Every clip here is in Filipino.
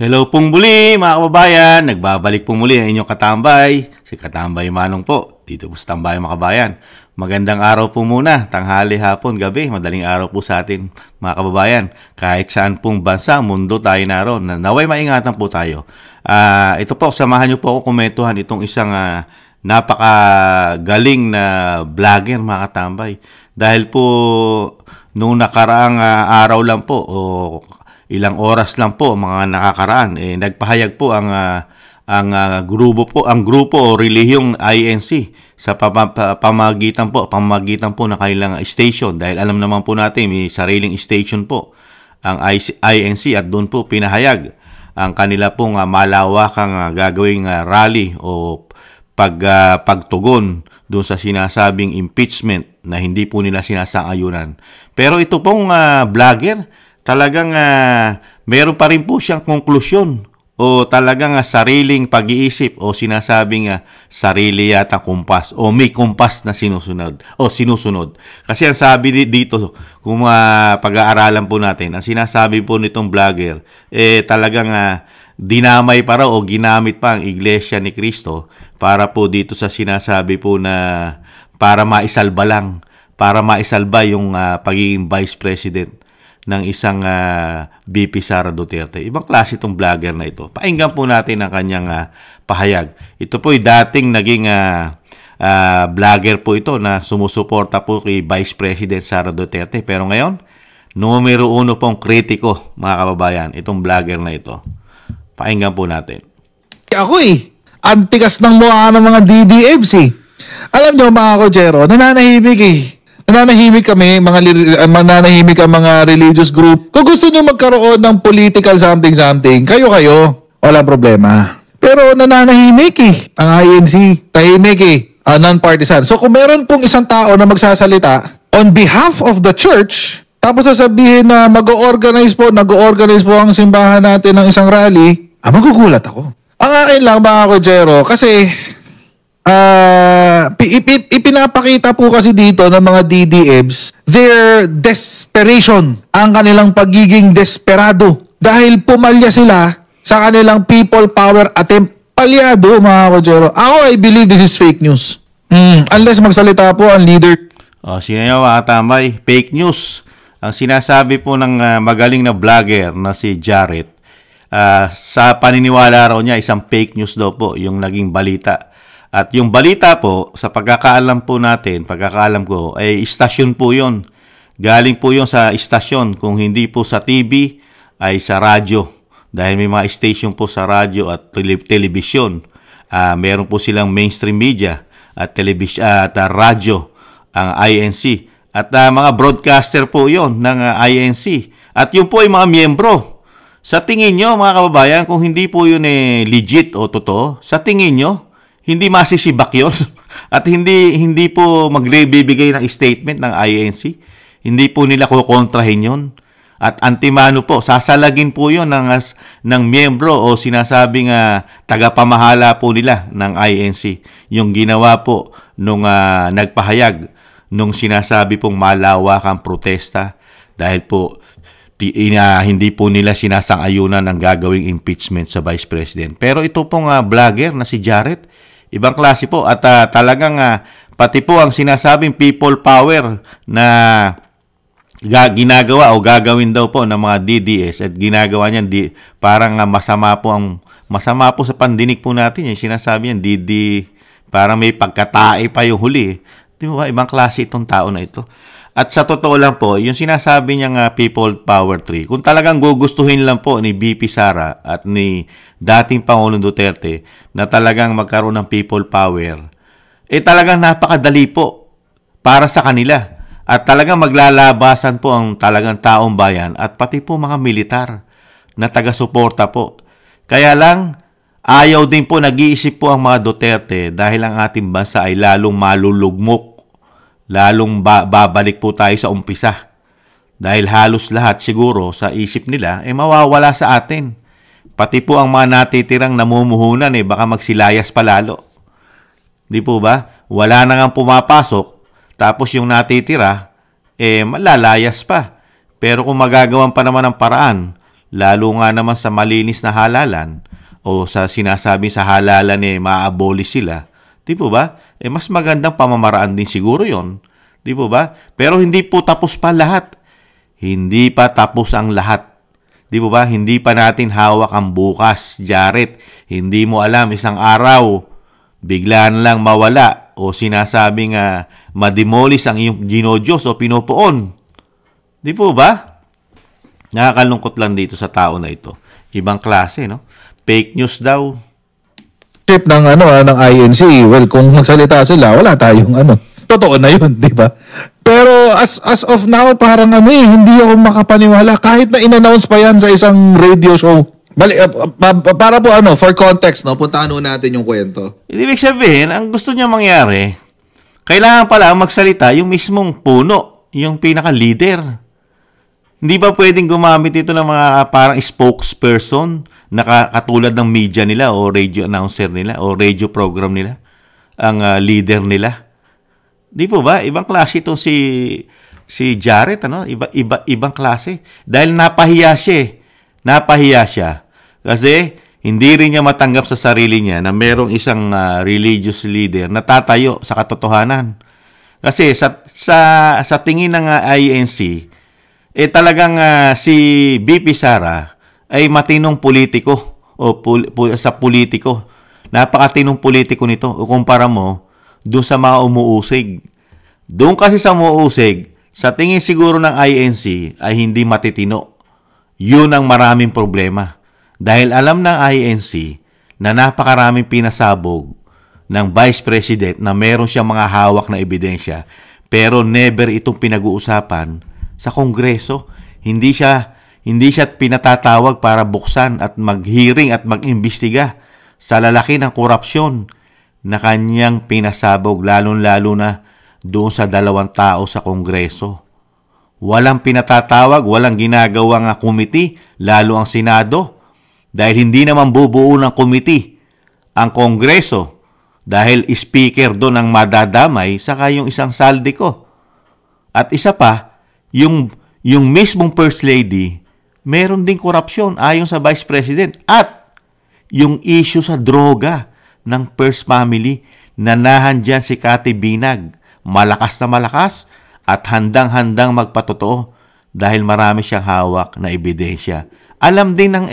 Hello pong muli mga kababayan, nagbabalik pong muli ang inyong katambay, si Katambay Manong po, dito po sa Tambayang Makabayan. Magandang araw po muna, tanghali, hapon, gabi, madaling araw po sa atin mga kababayan. Kahit saan pong bansa, mundo tayo naroon, naway maingatan po tayo. Ito po, samahan niyo po ako komentuhan itong isang napakagaling na vlogger mga katambay. Dahil po, nung nakaraang araw lang po, o ilang oras lang po mga nakakaraan nagpahayag po ang grupo o relihiyong INC sa pamagitan po ng kanilang station, dahil alam naman po natin may sariling station po ang INC at doon po pinahayag ang kanila pong malawakang gagawing rally o pagtugon doon sa sinasabing impeachment na hindi po nila sinasang-ayunan. Pero ito pong vlogger, talagang meron pa rin po siyang konklusyon o talagang sariling pag-iisip o sinasabing sarili yata kumpas o may kumpas na sinusunod. Kasi ang sabi dito, kung pag-aaralan po natin, ang sinasabi po nitong vlogger, talagang dinamay pa raw o ginamit pa ang Iglesia ni Cristo para po dito sa sinasabi po na para maisalba yung pagiging Vice President ng isang VP Sara Duterte. Ibang klase itong vlogger na ito. Pakinggan po natin ang kanyang pahayag. Ito po ay dating naging vlogger po ito na sumusuporta po kay Vice President Sara Duterte. Pero ngayon, numero 1 pong kritiko, mga kababayan, itong vlogger na ito. Pakinggan po natin. Ako ang tigas ng mukha ng mga DDMs Alam nyo mga kojero, nananahimik kami, mananahimik ang mga religious group. Kung gusto nyo magkaroon ng political something, kayo, walang problema. Pero nananahimik ang INC, tahimik non-partisan. So kung meron pong isang tao na magsasalita on behalf of the church, tapos sasabihin na nag-organize po ang simbahan natin ng isang rally, magugulat ako. Ang akin lang mga kojero, kasi ipinapakita po kasi dito ng mga DDMs their desperation, ang kanilang pagiging desperado dahil pumalya sila sa kanilang people power attempt. Palyado mga kojero. I believe this is fake news. Unless magsalita po ang leader. Sino nyo mga tambay? Fake news. Ang sinasabi po ng magaling na vlogger na si Jared, sa paniniwala raw niya, isang fake news daw po yung naging balita. At yung balita po, sa pagkakaalam ko, ay istasyon po yun. Galing po yun sa istasyon. Kung hindi po sa TV, ay sa radyo. Dahil may mga station po sa radyo at telebisyon. Meron po silang mainstream media at radyo, ang INC. At mga broadcaster po yun ng INC. At yun po ay mga miyembro. Sa tingin nyo, mga kababayan, kung hindi po yun legit o totoo, sa tingin nyo, hindi masisibak yun at hindi po magbibigay ng statement ng INC. Hindi po nila kukontrahin yun. At antimano po, sasalagin po yun ng miyembro o sinasabing tagapamahala po nila ng INC. Yung ginawa po nung nagpahayag, nung sinasabi pong malawakang protesta dahil po hindi po nila sinasang-ayunan ang gagawing impeachment sa Vice President. Pero ito pong vlogger na si Jared, ibang klase po at talagang pati po ang sinasabing people power na ginagawa o gagawin daw po ng mga DDS at ginagawa niyan parang masama po sa pandinig po natin yung sinasabi niyan parang may pagkatae pa yung huli. Di ba ibang klase itong tao na ito. At sa totoo lang po, yung sinasabi niyang People Power 3, kung talagang gugustuhin lang po ni VP Sara at ni dating Pangulong Duterte na talagang magkaroon ng people power, talagang napakadali po para sa kanila. At talagang maglalabasan po ang talagang taong bayan at pati po mga militar na taga-suporta po. Kaya lang, ayaw din po, nag-iisip po ang mga Duterte dahil ang ating bansa ay lalong malulugmok. Lalong babalik po tayo sa umpisa. Dahil halos lahat siguro sa isip nila mawawala sa atin. Pati po ang mga natitirang namumuhunan baka magsilayas pa lalo. Di po ba? Wala na nga pumapasok, tapos yung natitira malalayas pa. Pero kung magagawan pa naman ng paraan lalo nga naman sa malinis na halalan o sa sinasabi sa halalan ma-abolish sila. Di po ba? Mas magandang pamamaraan din siguro yon. Di po ba? Pero hindi po tapos pa lahat. Hindi pa tapos ang lahat. Di po ba? Hindi pa natin hawak ang bukas, Jared. Hindi mo alam, isang araw, bigla na lang mawala o sinasabing mademolish ang iyong ginodiyos o pinupuon. Di po ba? Nakakalungkot lang dito sa tao na ito. Ibang klase, no? Fake news daw. Trip ng ng INC, well, kung magsalita sila, wala tayong totoo na yun, di ba? Pero as of now, parang hindi ako makapaniwala kahit na in-announce pa yan sa isang radio show. Para po for context, no, puntahan natin yung kwento. Ibig sabihin, ang gusto niya mangyari, kailangan pala magsalita yung mismong puno, yung pinaka-leader. Hindi ba pwedeng gumamit ito ng mga parang spokesperson na katulad ng media nila o radio announcer nila o radio program nila, ang leader nila? Di po ba? Ibang klase itong si Jared, ibang klase. Dahil napahiya siya. Kasi hindi rin niya matanggap sa sarili niya na merong isang religious leader na tatayo sa katotohanan. Kasi sa tingin ng INC, talagang si BP Sara ay matinong politiko sa politiko. Napakatinong politiko nito. O kumpara mo doon sa mga umuusig. Doon kasi sa umuusig, sa tingin siguro ng INC ay hindi matitino. Yun ang maraming problema. Dahil alam ng INC na napakaraming pinasabog ng Vice President na meron siyang mga hawak na ebidensya pero never itong pinag-uusapan sa Kongreso. Hindi siya pinatatawag para buksan at mag-hearing at mag-imbestiga sa lalaki ng korupsyon na kanyang pinasabog, lalong-lalo na doon sa 2 tao sa Kongreso. Walang pinatatawag, walang ginagawang committee, lalo ang Senado. Dahil hindi naman bubuo ng committee ang Kongreso. Dahil speaker doon ang madadamay, saka yung isang saldiko. At isa pa, yung mismong First Lady, meron ding korupsyon ayon sa Vice President. At yung issue sa droga ng First Family, nanahan dyan si Cathy Binag. Malakas na malakas at handang-handang magpatotoo dahil marami siyang hawak na ebidensya. Alam din ng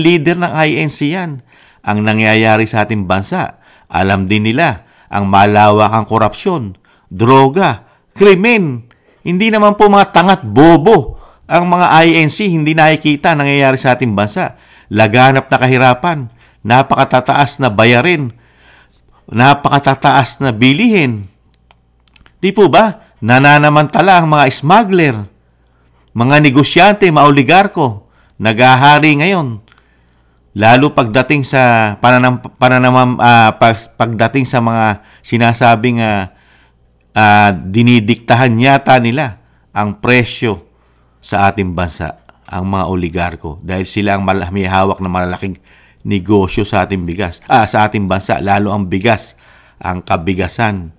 leader ng INC yan ang nangyayari sa ating bansa. Alam din nila ang malawakang korupsyon, droga, krimen. Hindi naman po mga tangat bobo ang mga INC hindi nakikita nangyayari sa ating bansa. Laganap na kahirapan, napakatataas na bayarin, napakatataas na bilihin. Di po ba? Nananamantala ang mga smuggler, mga negosyante, mga oligarko, nagahari ngayon. Lalo pagdating sa pagdating sa mga sinasabing dinidiktahan yata nila ang presyo sa ating bansa, ang mga oligarko, dahil sila ang may hawak na malalaking negosyo sa ating sa ating bansa, lalo ang bigas, ang kabigasan,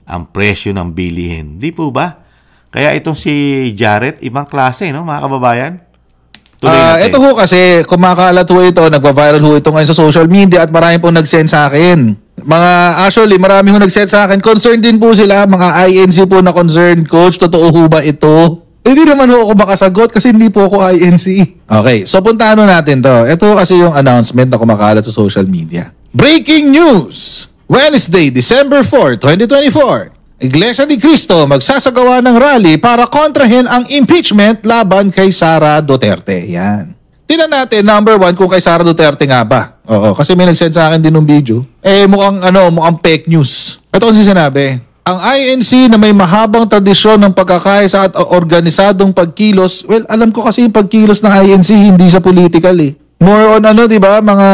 ang presyo ng bilihin. Di po ba? Kaya itong si Jared, ibang klase, no, mga kababayan? Ito ho kasi, kumakalat ho ito, nagpa-viral ho ito ngayon sa social media at marami pong nag-send sa akin. Actually, marami ho nag-send sa akin. Concerned din po sila, mga INC po na concerned. Coach, totoo ho ba ito? Hindi naman ho ako makasagot kasi hindi po ako INC. Okay, so puntahan natin to. Ito kasi yung announcement na kumakalat sa social media. Breaking news! Wednesday, December 4, 2024. Iglesia ni Cristo magsasagawa ng rally para kontrahin ang impeachment laban kay Sara Duterte. Yan. Tingnan natin, number 1, kung kay Sara Duterte nga ba. Oo, kasi may nag-send sa akin din ng video. Mukhang fake news. Ito kasi sinabi, ang INC na may mahabang tradisyon ng pagkakaisa at organisadong pagkilos, well, alam ko kasi yung pagkilos ng INC hindi sa political eh. More on di ba, mga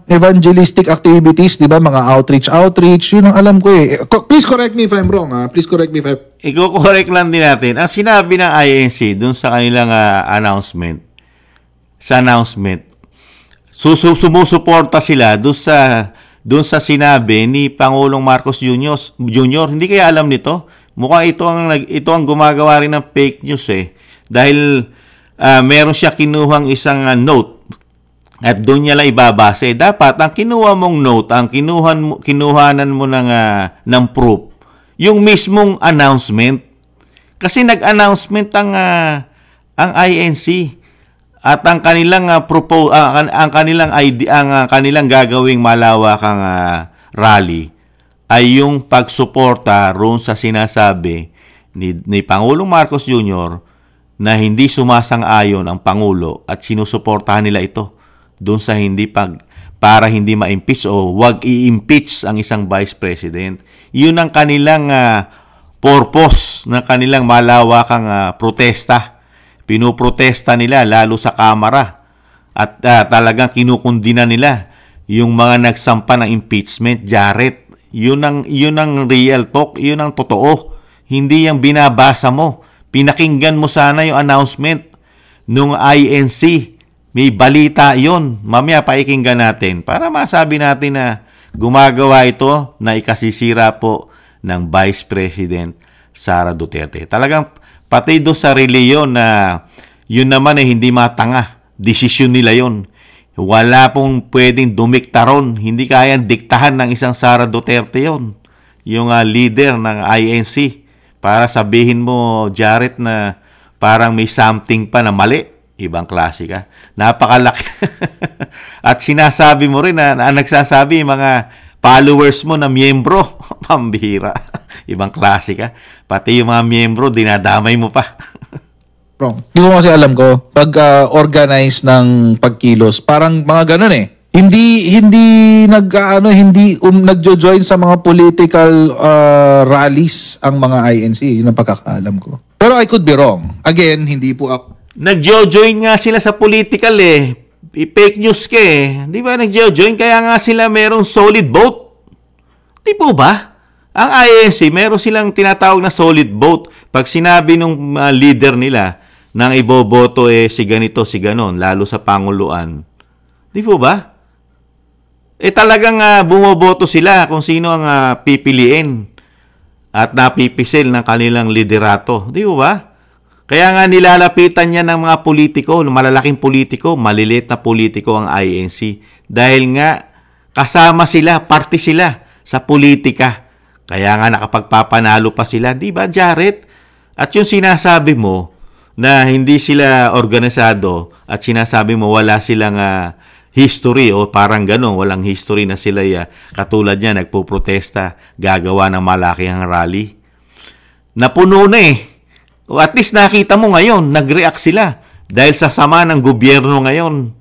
evangelistic activities, di ba, mga outreach, yun ang alam ko eh. Please correct me if I'm wrong, Please correct me if I'm... Iko-correct lang din natin. Ang sinabi ng INC dun sa kanilang announcement, sumusuporta sila dun sa sinabi ni Pangulong Marcos Jr. Hindi kaya alam nito? Mukhang ito ang gumagawa rin ng fake news eh. Dahil meron siya kinuhang isang note at doon niya lang ibabase. Dapat ang kinuha mong note, ang kinuhanan mo ng proof, yung mismong announcement. Kasi nag-announcement ang INC at ang kanilang ang kanilang gagawing malawakang rally ay yung pagsuporta roon sa sinasabi ni Pangulong Marcos Jr. na hindi sumasang-ayon ang Pangulo at sinusuportahan nila ito doon sa para hindi ma-impeach o wag i-impeach ang isang Vice President. Yun ang kanilang purpose ng kanilang malawakang protesta. Pinoprotesta nila lalo sa Kamara at talagang kinukundina nila yung mga nagsampa ng impeachment. Jared, yun ang real talk, yun ang totoo. Hindi yung binabasa mo. Pinakinggan mo sana yung announcement nung INC. May balita yon. Mamaya paikinggan natin para masabi natin na gumagawa ito na ikasisira po ng Vice President Sara Duterte. Talagang pati doon sa reliyon na yun naman ay hindi matanga. Desisyon nila yon. Wala pong pwedeng dumikta ron. Hindi kayang diktahan ng isang Sara Duterte yon. Yung leader ng INC. Para sabihin mo, Jared, na parang may something pa na mali. Ibang klase ka. Napakalaki. At sinasabi mo rin na nagsasabi mga followers mo na miyembro. Pambihira. Ibang klase ka. Pati yung mga miyembro, dinadamay mo pa. Wrong. Hindi ko kasi alam ko, pag organize ng pagkilos, parang mga ganun eh. Hindi nagjo-join sa mga political rallies ang mga INC. Yun ang pagkakaalam ko. Pero I could be wrong. Again, hindi po ako. Nagjo-join nga sila sa political eh. Fake news ka eh. Di ba nagjo-join? Kaya nga sila merong solid vote. Di po ba? Ang INC, meron silang tinatawag na solid vote. Pag sinabi ng leader nila nang iboboto si ganito, si ganon, lalo sa panguluan. Di po ba? Talagang bumoboto sila kung sino ang pipiliin at napipisil ng kanilang liderato. Di ba? Kaya nga nilalapitan niya ng mga politiko, malalaking politiko, maliliit na politiko ang INC. Dahil nga kasama sila, parte sila sa politika. Kaya nga nakapagpapanalo pa sila. Di ba, Jared? At yung sinasabi mo na hindi sila organisado at sinasabi mo wala silang history o parang gano'n, walang history na sila katulad niya nagpo-protesta, gagawa ng malakihang rally. Napuno na eh. O at least nakita mo ngayon, nag-react sila dahil sa sama ng gobyerno ngayon.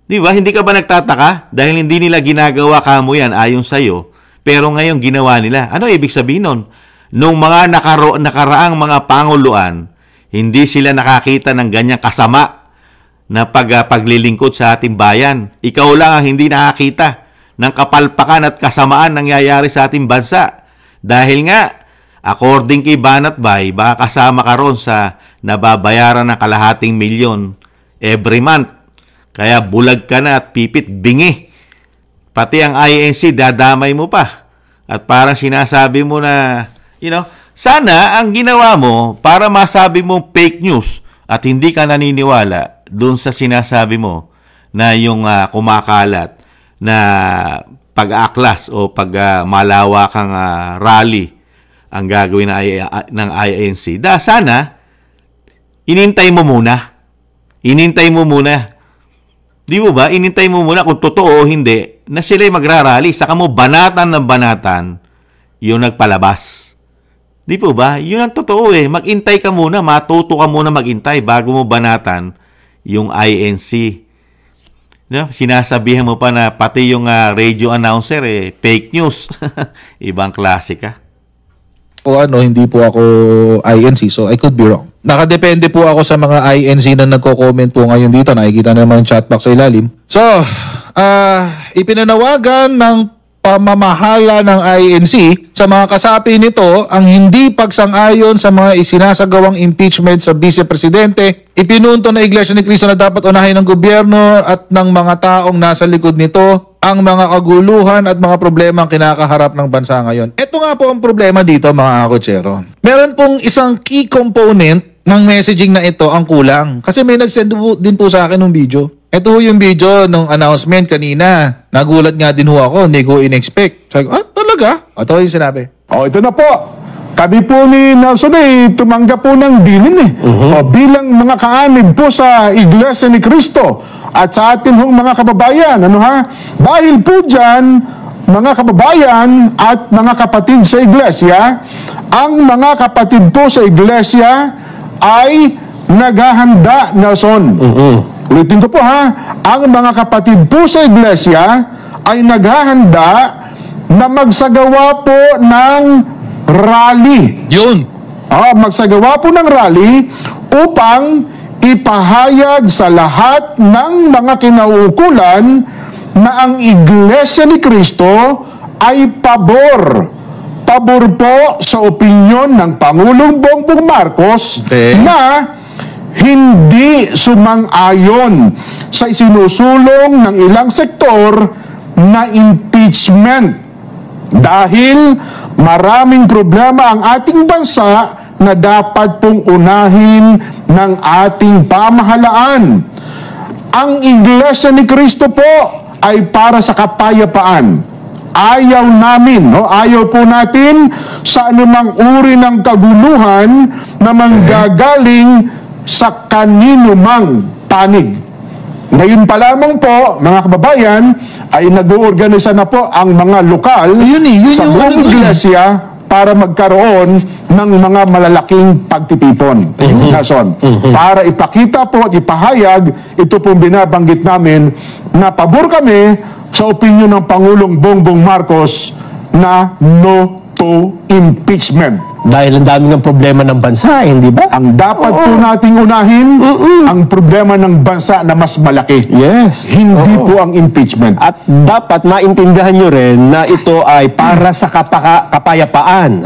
Di ba? Hindi ka ba nagtataka? Dahil hindi nila ginagawa kamo yan ayon sa'yo, pero ngayon ginawa nila. Ano ibig sabihin nun? Nung mga nakaraang mga panguluan, hindi sila nakakita ng ganyang kasama na paglilingkod sa ating bayan. Ikaw lang ang hindi nakakita ng kapalpakan at kasamaan nangyayari sa ating bansa. Dahil nga, according kay Banat Bay, baka kasama ka ron sa nababayaran ng kalahating milyon every month. Kaya bulag ka na at pipit bingi. Pati ang INC, dadamay mo pa. At parang sinasabi mo na, sana ang ginawa mo para masabi mo fake news at hindi ka naniniwala doon sa sinasabi mo na yung kumakalat na pag-aaklas o malawakang rally ang gagawin ng INC. Sana inintay mo muna. Di mo ba? Inintay mo muna kung totoo o hindi na sila'y magrarally. Saka mo banatan ng banatan yung nagpalabas. Di po ba? Yun ang totoo eh. Mag-intay ka muna, matuto ka muna mag-intay bago mo banatan yung INC. Sinasabihan mo pa na pati yung radio announcer fake news. Ibang klase ka. Hindi po ako INC, so I could be wrong. Nakadepende po ako sa mga INC na nagko-comment po ngayon dito. Nakikita naman yung chatbox sa ilalim. So, ipinanawagan ng pamamahala ng INC sa mga kasapi nito ang hindi pagsang-ayon sa mga isinasagawang impeachment sa Vice Presidente. Ipinunto na Iglesia ni Cristo na dapat unahin ng gobyerno at ng mga taong nasa likod nito ang mga kaguluhan at mga problema ang kinakaharap ng bansa ngayon. Ito nga po ang problema dito mga kakutsero. Meron pong isang key component ng messaging na ito ang kulang. Kasi may nag-send din po sa akin ng video. Ito ho yung video nung announcement kanina. Nagulat nga din ho ako, hindi ko in-expect. Sabi ko, talaga? Ito yung sinabi. Ito na po. Kami po ni Nelson tumanggap po ng bilin bilang mga kaanib po sa Iglesia ni Cristo at sa atin hong mga kababayan. Dahil po dyan, mga kababayan at mga kapatid sa Iglesia, ang mga kapatid po sa Iglesia ay naghahanda, Nelson. Ulitin ko po ang mga kapatid po sa Iglesia ay naghahanda na magsagawa po ng rally. Yun. Magsagawa po ng rally upang ipahayag sa lahat ng mga kinauukulan na ang Iglesia ni Cristo ay pabor po sa opinyon ng Pangulong Bongbong Marcos na hindi sumang-ayon sa isinusulong ng ilang sektor na impeachment dahil maraming problema ang ating bansa na dapat pong unahin ng ating pamahalaan. Ang Iglesia ni Cristo po ay para sa kapayapaan. Ayaw namin, ayaw po natin sa anumang uri ng kaguluhan na manggagaling sa kanino mang panig. Ngayon pa lamang po, mga kababayan, ay nag-uorganisa na po ang mga lokal sa buong iglesia para magkaroon ng mga malalaking pagtitipon. Para ipakita po at ipahayag, ito pong binabanggit namin, na pabor kami sa opinyon ng Pangulong Bongbong Marcos na no to impeachment. Dahil ang dami ng problema ng bansa, hindi ba? Ang dapat po nating unahin, ang problema ng bansa na mas malaki. Yes. Hindi po ang impeachment. At dapat maintindihan nyo rin na ito ay para sa kapayapaan.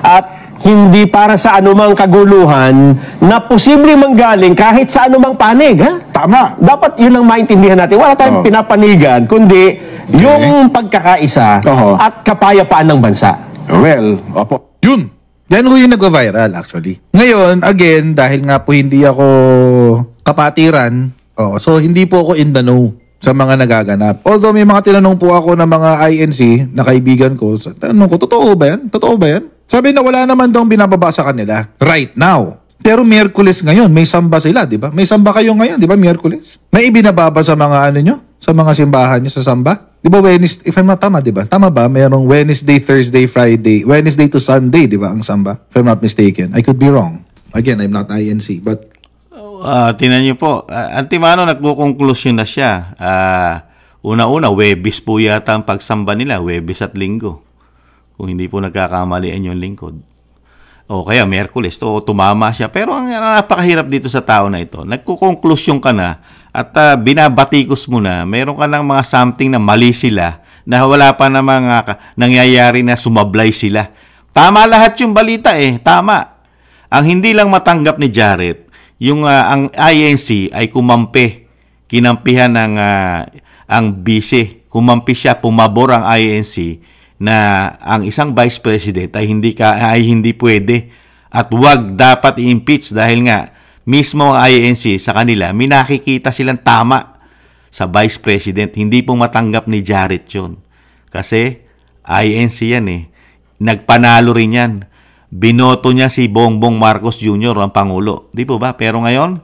At hindi para sa anumang kaguluhan na posibleng manggaling kahit sa anumang panig. Tama. Dapat yun ang maintindihan natin. Wala tayong pinapanigan, kundi yung pagkakaisa at kapayapaan ng bansa. Well, opo. Yun. Yan ho yung nagwa-viral actually. Ngayon, again, dahil nga po hindi ako kapatiran, so hindi po ako in the know sa mga nagaganap. Although may mga tinanong po ako ng mga INC na kaibigan ko, tanong ko, totoo ba yan? Totoo ba yan? Sabi na wala naman daw binababa sa kanila right now. Pero Miyerkules ngayon, may samba sila, di ba? May samba kayo ngayon, di ba, Miyerkules? May ibinababa sa mga ano nyo? Sa mga simbahan nyo sa samba? Di ba Wednesday, if I'm not tama, di ba? Tama ba? Mayroong Wednesday, Thursday, Friday, Wednesday to Sunday, di ba, ang samba? If I'm not mistaken. I could be wrong. Again, I'm not INC, but... Tinan niyo po, Antimano, nagkukonklusyon na siya. Una-una, Webis po yata ang pagsamba nila, Webis at Linggo. Kung hindi po nagkakamalian yung lingkod. O kaya Miyerkules, tumama siya. Pero ang napakahirap dito sa tao na ito, nagkukonklusyon ka na at binabatikos mo na, meron ka ng mga something na mali sila, na wala pa na mga nangyayari na sumablay sila. Tama lahat yung balita tama. Ang hindi lang matanggap ni Jared, yung ang INC ay kumampi, kinampihan ng ang BC, kumampi siya, pumabor ang INC na ang isang vice president ay hindi pwede at wag dapat i-impeach dahil nga mismo ang INC sa kanila may nakikita silang tama sa vice president. Hindi po matanggap ni Jared yun kasi INC yan nagpanalo rin yan. Binoto niya si Bongbong Marcos Jr. ang Pangulo. Di po ba? Pero ngayon,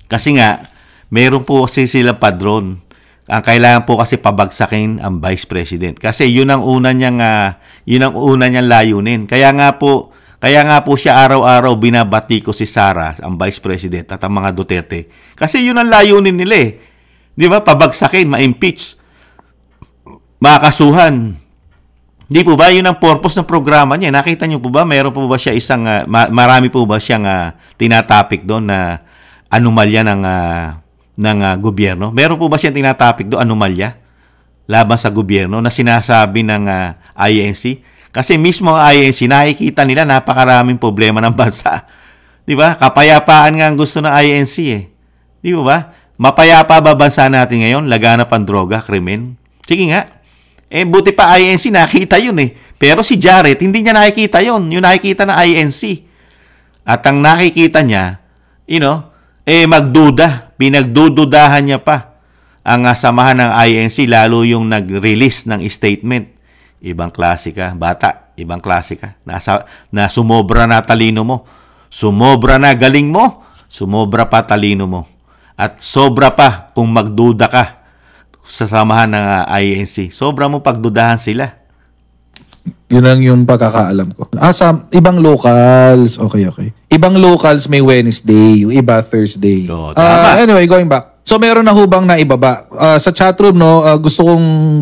kasi nga, meron po kasi silang padron. Ang kailangan po kasi pabagsakin ang Vice President. Kasi yun ang una niyang layunin. Kaya nga po siya araw-araw binabati ko si Sara, ang Vice President at ang mga Duterte. Kasi yun ang layunin nila Di ba? Pabagsakin, ma-impeach, makasuhan. Di po ba? Yun ang purpose ng programa niya. Nakita niyo po ba? Meron po ba siya marami po ba siyang tinatapik doon na anomalya ng gobyerno? Meron po ba siyang tinatapik doon, anomalya laban sa gobyerno na sinasabi ng INC? Kasi mismo ang INC, nakikita nila napakaraming problema ng bansa. Di ba? Kapayapaan nga ang gusto ng INC Di ba? Mapayapa ba bansa natin ngayon? Laganap ang droga, krimen? Sige nga. Buti pa INC nakita yun Pero si Jared, hindi niya nakikita yun. Yung nakikita ng INC. At ang nakikita niya, magduda. Pinagdududahan niya pa ang samahan ng INC, lalo yung nag-release ng statement. Ibang klase ka, bata. Ibang klase ka. Na sumobra na talino mo. Sumobra na galing mo. Sumobra pa talino mo. At sobra pa kung magduda ka sa samahan ng INC. Sobra mo pagdudahan sila. Yun lang yung pagkakaalam ko. Sa ibang locals, okay. Ibang locals may Wednesday, yung iba Thursday. Tama. Anyway, going back. So meron na hubang na ibaba. Sa chatroom, no, gusto kong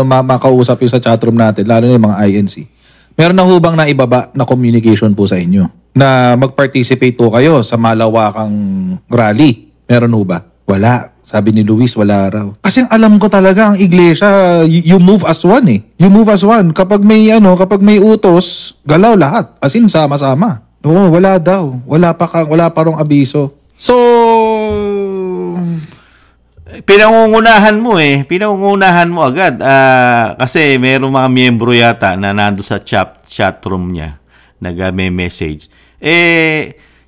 makausap yung sa chatroom natin, lalo na yung mga INC. Meron na hubang na ibaba na communication po sa inyo na mag-participate po kayo sa malawakang rally. Meron ho ba? Wala. Sabi ni Luis, wala raw. Kasi ang alam ko talaga, ang iglesia, you move as one eh. You move as one. Kapag may utos, galaw lahat. As in, sama-sama. Oo, wala daw. Wala pa rong abiso. So, pinangungunahan mo eh. Pinangungunahan mo agad. Kasi mayroong mga miyembro yata na nando sa chat room niya. Nag-message.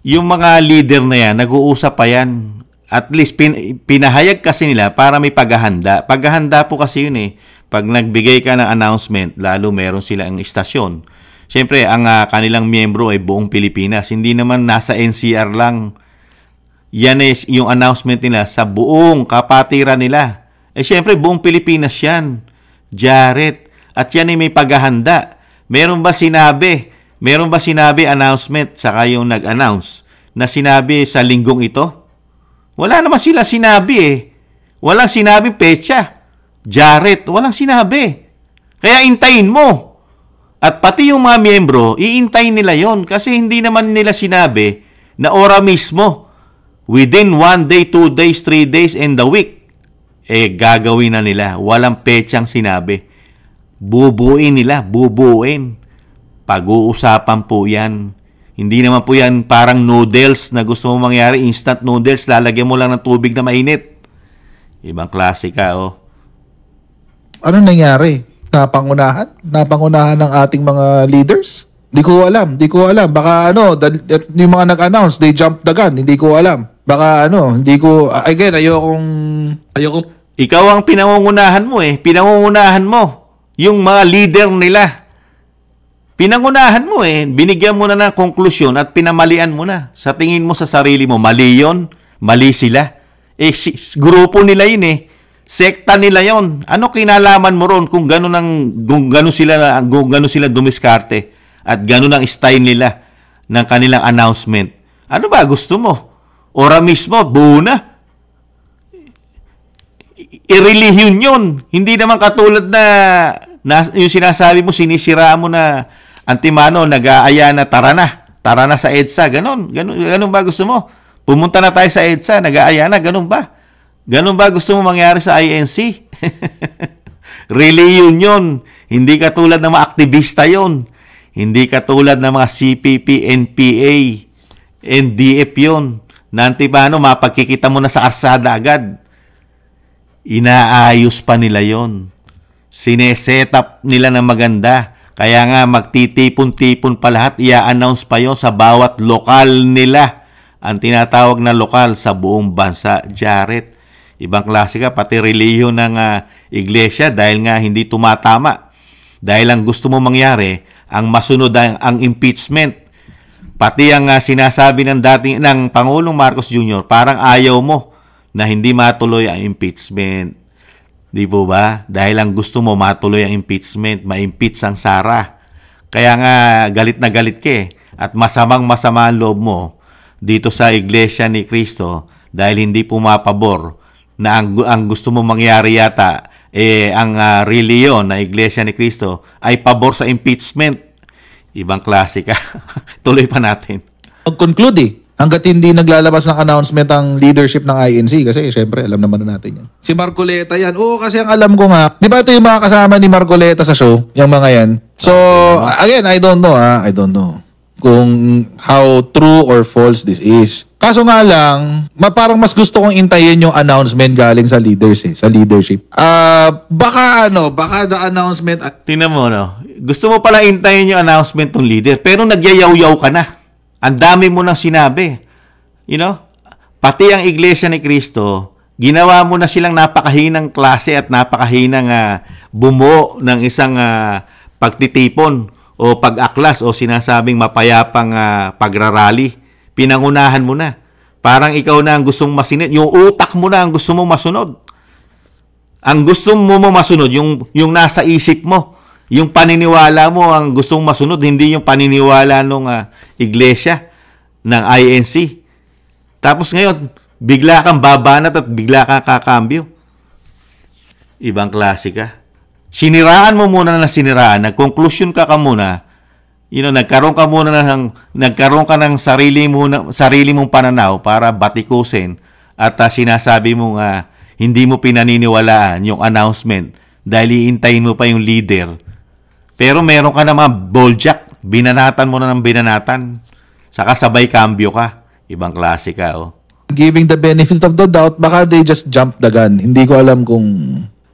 Yung mga leader na yan, nag-uusap pa yan. At least pinahayag kasi nila para may paghahanda. Paghahanda po kasi yun eh. Pag nagbigay ka ng announcement, lalo meron silang istasyon. Siyempre, ang kanilang miyembro ay buong Pilipinas. Hindi naman nasa NCR lang. Yan is yung announcement nila sa buong kapatiran nila. Siyempre, buong Pilipinas yan. Jared. At yan ay may paghahanda. Meron ba sinabi announcement saka yung nag-announce na sinabi sa linggong ito? Wala naman sila sinabi eh. Walang sinabing petsa. Jared, walang sinabi. Kaya intayin mo. At pati yung mga miyembro, iintayin nila yon kasi hindi naman nila sinabi na ora mismo. Within 1 day, 2 days, 3 days, and the week, gagawin na nila. Walang petsang sinabi. Bubuin nila, bubuin. Pag-uusapan po yan. Hindi naman po yan parang noodles na gusto mo mangyari, instant noodles, lalagyan mo lang ng tubig na mainit. Ibang klase ka, oh. Ano nangyari? Napangunahan ng ating mga leaders? Di ko alam. Baka yung mga nag-announce, they jumped the gun. Hindi ko alam. Baka again, ayokong... Ikaw ang pinangungunahan mo eh. Pinangungunahan mo yung mga leader nila. Pinangunahan mo eh. Binigyan mo na ng konklusyon at pinamalian mo na. Sa tingin mo sa sarili mo, mali yun? Mali sila? Grupo nila yun eh. Sekta nila yon. Ano kinalaman mo ron kung gano'n sila dumiskarte at gano'n ang style nila ng kanilang announcement? Ano ba gusto mo? Ora mismo, buo na. I-religion yun. Hindi naman katulad na yung sinasabi mo, sinisiraan mo na antimano, nag-aaya na tara na sa EDSA. Ganon ba gusto mo? Pumunta na tayo sa EDSA, nag-aaya na, ganon ba? Ganon ba gusto mo mangyari sa INC? Religion yun. Hindi katulad ng mga aktivista yun. Hindi katulad ng mga CPP, NPA, NDF yun. Na antimano, mapagkikita mo na sa arsada agad. Inaayos pa nila yon. Sineset up nila ng maganda. Kaya nga magtitipon-tipon pa lahat. I-announce pa yon sa bawat lokal nila. Ang tinatawag na lokal sa buong bansa. Jared, ibang klase ka. Pati relihiyon ng iglesia dahil nga hindi tumatama. Dahil ang gusto mo mangyari, ang masunod ang impeachment. Pati ang sinasabi ng Pangulong Marcos Jr., parang ayaw mo na hindi matuloy ang impeachment. Di po ba? Dahil ang gusto mo matuloy ang impeachment, ma-impeach ang Sara. Kaya nga galit na galit ka eh. At masamang-masama ang loob mo dito sa Iglesia ni Cristo dahil hindi pumapabor na ang gusto mo mangyari yata ang reliyon na Iglesia ni Cristo ay pabor sa impeachment. Ibang klase ka. Tuloy pa natin. Mag-conclude eh. Hanggat hindi naglalabas ng announcement ang leadership ng INC kasi syempre alam naman na natin yan. Si Marcoleta yan. Oo, kasi ang alam ko nga, di ba ito yung mga kasama ni Marcoleta sa show? Yung mga yan. So, again, I don't know kung how true or false this is. Kaso nga lang, parang mas gusto kong intayin yung announcement galing sa leaders sa leadership. Baka the announcement... Tingnan mo, no? Gusto mo pala intayin yung announcement ng leader, pero nagyayaw-yaw ka na. Ang dami mo nang sinabi. You know? Pati ang Iglesia ni Cristo, ginawa mo na silang napakahinang klase at napakahinang bumuo ng isang pagtitipon o pag-aklas o sinasabing mapayapang pagrarally. Pinangunahan mo na. Parang ikaw na ang gustong masinit. Yung utak mo na ang gusto mong masunod. Ang gusto mo masunod, yung nasa isip mo. Yung paniniwala mo ang gustong masunod, hindi yung paniniwala ng iglesia, ng INC. Tapos ngayon, bigla kang babanat at bigla kang kakambyo. Ibang klase ka. Siniraan mo muna na siniraan, nag-conclusion ka muna, nagkaroon ka ng sarili mong pananaw para batikusin at sinasabi mo hindi mo pinaniniwalaan yung announcement dahil iintayin mo pa yung leader. Pero meron ka na mga boljak, binanatan mo na ng binanatan, saka sabay kambyo ka. Ibang klase ka, oh. Giving the benefit of the doubt, baka they just jumped the gun. Hindi ko alam kung...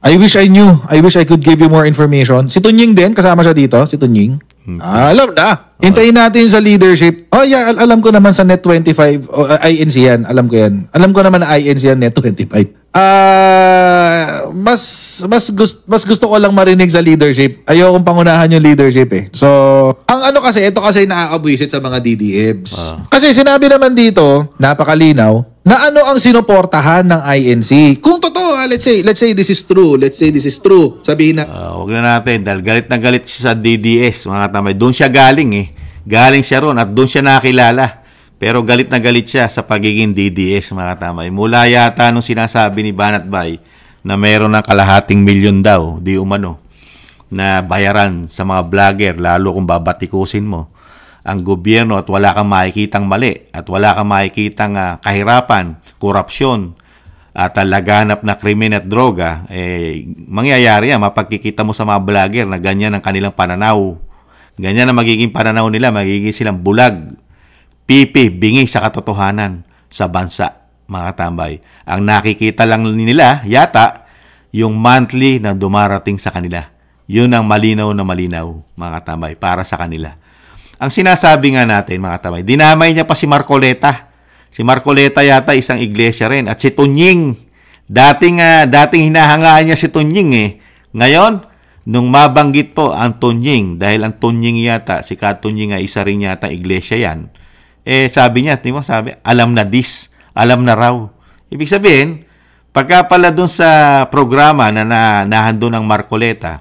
I wish I knew. I wish I could give you more information. Si Tunying din, kasama siya dito, si Tunying. Alam na. Hintayin natin sa leadership. Oh yeah, alam ko naman sa Net25, INC yan, alam ko yan. Alam ko naman na INC yan, Net25. Mas gusto ko lang marinig sa leadership. Ayokong pangunahan yung leadership eh. So, ang ito kasi nakakabwisit sa mga DDEBs. Kasi sinabi naman dito, napakalinaw, na ano ang sinuportahan ng INC. Kung totoo, let's say this is true. Let's say this is true. Sabihin na, huwag na natin, dahil galit na galit siya sa DDS, mga katamay. Doon siya galing eh. Galing siya ron at doon siya nakilala. Pero galit na galit siya sa pagiging DDS, mga katamay. Mula yata nung sinasabi ni Banat Bay na meron ng kalahating milyon daw, di umano, na bayaran sa mga vlogger, lalo kung babatikusin mo ang gobyerno at wala kang makikitang mali at wala kang makikitang kahirapan, korupsyon at laganap na krimen at droga, mangyayari yan, mapagkikita mo sa mga vlogger na ganyan ang kanilang pananaw. Ganyan ang magiging pananaw nila, magiging silang bulag, pipi, bingi sa katotohanan sa bansa, mga tambay. Ang nakikita lang nila, yata, yung monthly na dumarating sa kanila. Yun ang malinaw na malinaw, mga tambay, para sa kanila. Ang sinasabi nga natin, mga tambay, dinamay niya pa si Marcoleta. Si Marcoleta yata isang iglesia rin. At si Tunying, dating hinahangaan niya si Tunying eh. Ngayon, nung mabanggit po ang Tunying, dahil ang Tunying yata, si Katunying ay isa rin yata iglesia yan, sabi niya, alam na alam na raw. Ibig sabihin, pagka pala dun sa programa na nahandun ng Marcoleta,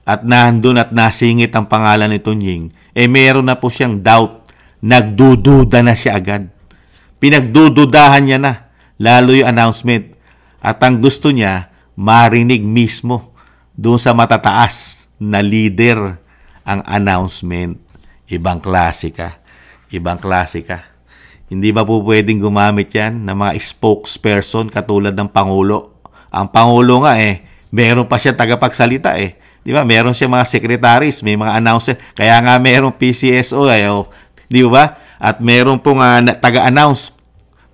at nahandun at nasingit ang pangalan ni Tunying, meron na po siyang doubt, nagdududa na siya agad. Pinagdududahan niya na, lalo yung announcement. At ang gusto niya, marinig mismo doon sa matataas na leader ang announcement. Ibang klase ka. Ibang klase ka. Hindi ba po pwedeng gumamit yan ng mga spokesperson katulad ng Pangulo? Ang Pangulo nga meron pa siya tagapagsalita Di ba? Meron siya mga secretaries, may mga announcer. Kaya nga meron PCSO, di ba? At meron pong taga-announce,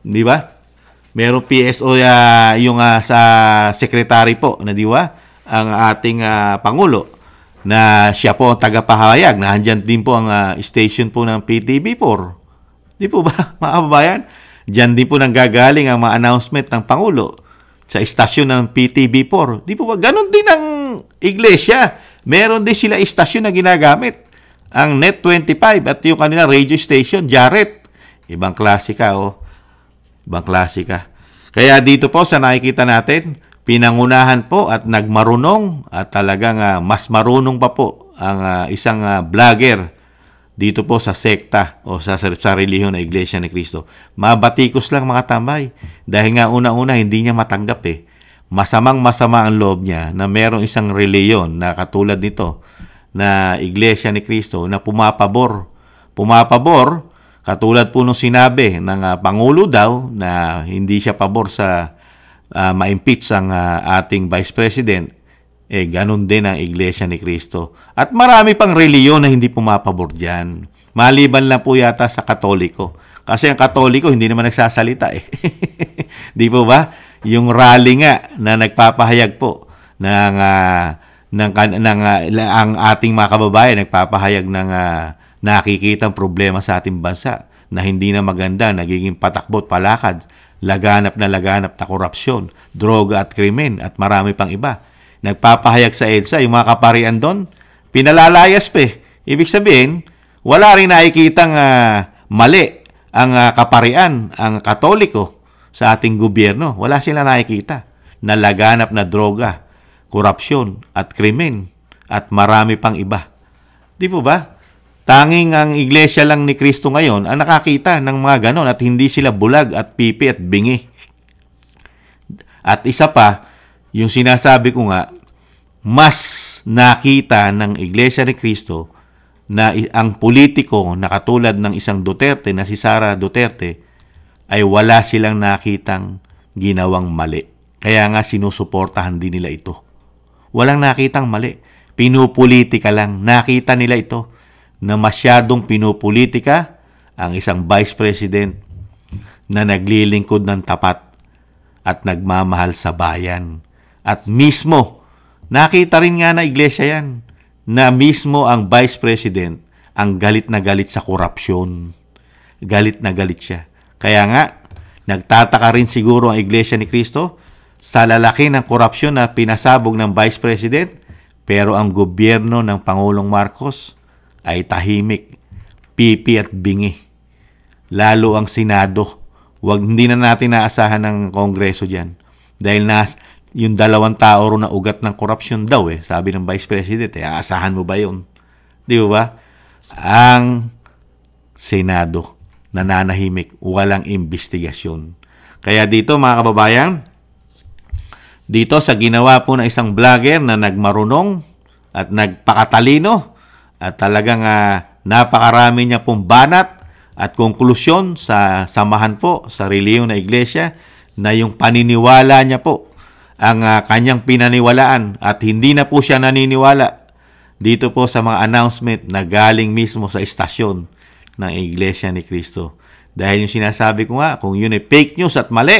di ba? Meron PSO yung sa secretary po, na di ba? Ang ating Pangulo, na siya po ang tagapahayag. Nandiyan din po ang station po ng PTV4. Di po ba, mga kababayan? Diyan din po nanggagaling ang mga announcement ng Pangulo sa istasyon ng PTV4. Di po ba? Ganon din ang iglesia. Meron din sila istasyon na ginagamit. Ang Net25 at yung kanila radio station, Jaret. Ibang klase ka, Ibang klase ka. Kaya dito po sa nakikita natin, pinangunahan po at nagmarunong at talagang mas marunong pa po ang isang vlogger dito po sa sekta o sa relihiyon na Iglesia ni Cristo. Mabatikos lang, mga tambay. Dahil nga una-una hindi niya matanggap Masamang-masama ang loob niya na merong isang relihiyon na katulad nito na Iglesia ni Cristo na pumapabor. Pumapabor, katulad po nung sinabi ng Pangulo daw na hindi siya pabor sa ma-impeach ang ating Vice President. Ganun din ang Iglesia ni Cristo. At marami pang reliyon na hindi pumapabor dyan. Maliban lang po yata sa Katoliko. Kasi ang Katoliko hindi naman nagsasalita Di po ba? Yung rally nga na nagpapahayag po ng ang ating mga kababayan nagpapahayag nakikitang problema sa ating bansa na hindi na maganda, nagiging patakbot palakad, laganap na korupsyon, droga at krimen at marami pang iba. Nagpapahayag sa EDSA, yung mga kaparian doon, pinalalayas pa eh. Ibig sabihin, wala rin nakikitang mali ang kaparian, ang Katoliko sa ating gobyerno. Wala sila nakikita na laganap na droga, korupsyon at krimen at marami pang iba. Di po ba? Tanging ang iglesia lang ni Kristo ngayon ang nakakita ng mga ganon at hindi sila bulag at pipi at bingi. At isa pa, yung sinasabi ko nga, mas nakita ng iglesia ni Kristo na ang politiko na katulad ng isang Duterte na si Sara Duterte ay wala silang nakitang ginawang mali. Kaya nga sinusuportahan din nila ito. Walang nakitang mali. Pinupolitika lang. Nakita nila ito na masyadong pinupolitika ang isang Vice President na naglilingkod ng tapat at nagmamahal sa bayan. At mismo, nakita rin nga na iglesia yan, na mismo ang Vice President ang galit na galit sa korupsyon. Galit na galit siya. Kaya nga, nagtataka rin siguro ang iglesia ni Kristo sa lalaki ng korupsyon na pinasabog ng Vice President, pero ang gobyerno ng Pangulong Marcos ay tahimik, pipi at bingi. Lalo ang Senado. Hindi na natin naasahan ng Kongreso dyan. Dahil yung 2 tao ro na ugat ng korupsyon daw sabi ng Vice President, aasahan mo ba yun? Di ba? Ang Senado, nananahimik, walang investigasyon. Kaya dito mga kababayan, dito sa ginawa po ng isang vlogger na nagmarunong at nagpakatalino at talagang napakarami niya pong banat at konklusyon sa samahan po sa reliyong na iglesia na yung paniniwala niya po ang kanyang pinaniwalaan at hindi na po siya naniniwala dito po sa mga announcement na galing mismo sa istasyon ng Iglesia ni Cristo. Dahil yung sinasabi ko nga, kung yun ay fake news at mali,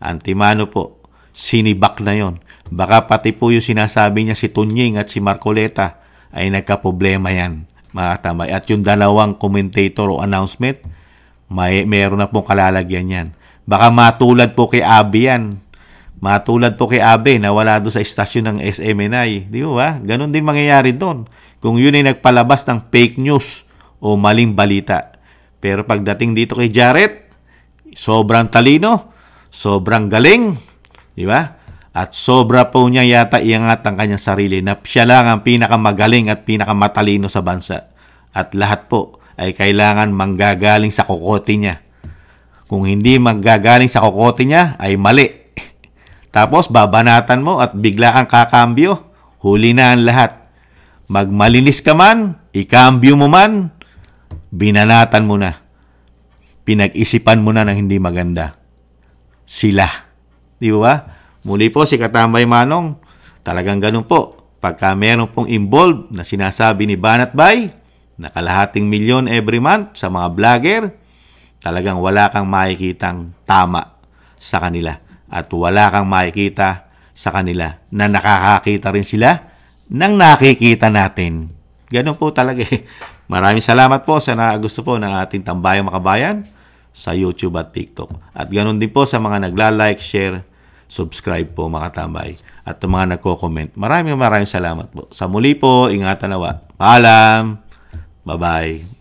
antimano po, sinibak na yon. Baka pati po yung sinasabi niya si Tunying at si Marcoleta ay nagka-problema yan, mga tamay. At yung 2 commentator o announcement, meron na pong kalalagyan yan. Baka matulad po kay Abi yan. Matulad po kay Abe na wala doon sa istasyon ng SMNI. Di ba? Ganon din mangyayari doon. Kung yun ay nagpalabas ng fake news o maling balita. Pero pagdating dito kay Jared, sobrang talino, sobrang galing, di ba? At sobra po niya yata iangat ang kanyang sarili na siya lang ang pinakamagaling at pinakamatalino sa bansa. At lahat po ay kailangan manggagaling sa kokote niya. Kung hindi manggagaling sa kokote niya, ay mali. Tapos babanatan mo at bigla kang kakambyo, huli na ang lahat. Magmalinis ka man, ikambyo mo man, binanatan mo na. Pinag-isipan mo na ng hindi maganda. Sila. Di ba? Muli po si Katambay Manong, talagang ganun po. Pagka meron pong involved na sinasabi ni Banat Bay, na kalahating milyon every month sa mga vlogger, talagang wala kang makikitang tama sa kanila. At wala kang makikita sa kanila na nakakakita rin sila ng nakikita natin. Ganun po talaga eh. Maraming salamat po sa gusto po ng ating Tambayang Makabayan sa YouTube at TikTok. At ganun din po sa mga nagla-like, share, subscribe po mga tambay. At mga nagko-comment. Maraming salamat po. Sa muli po, ingatan nawa. Paalam. Bye-bye.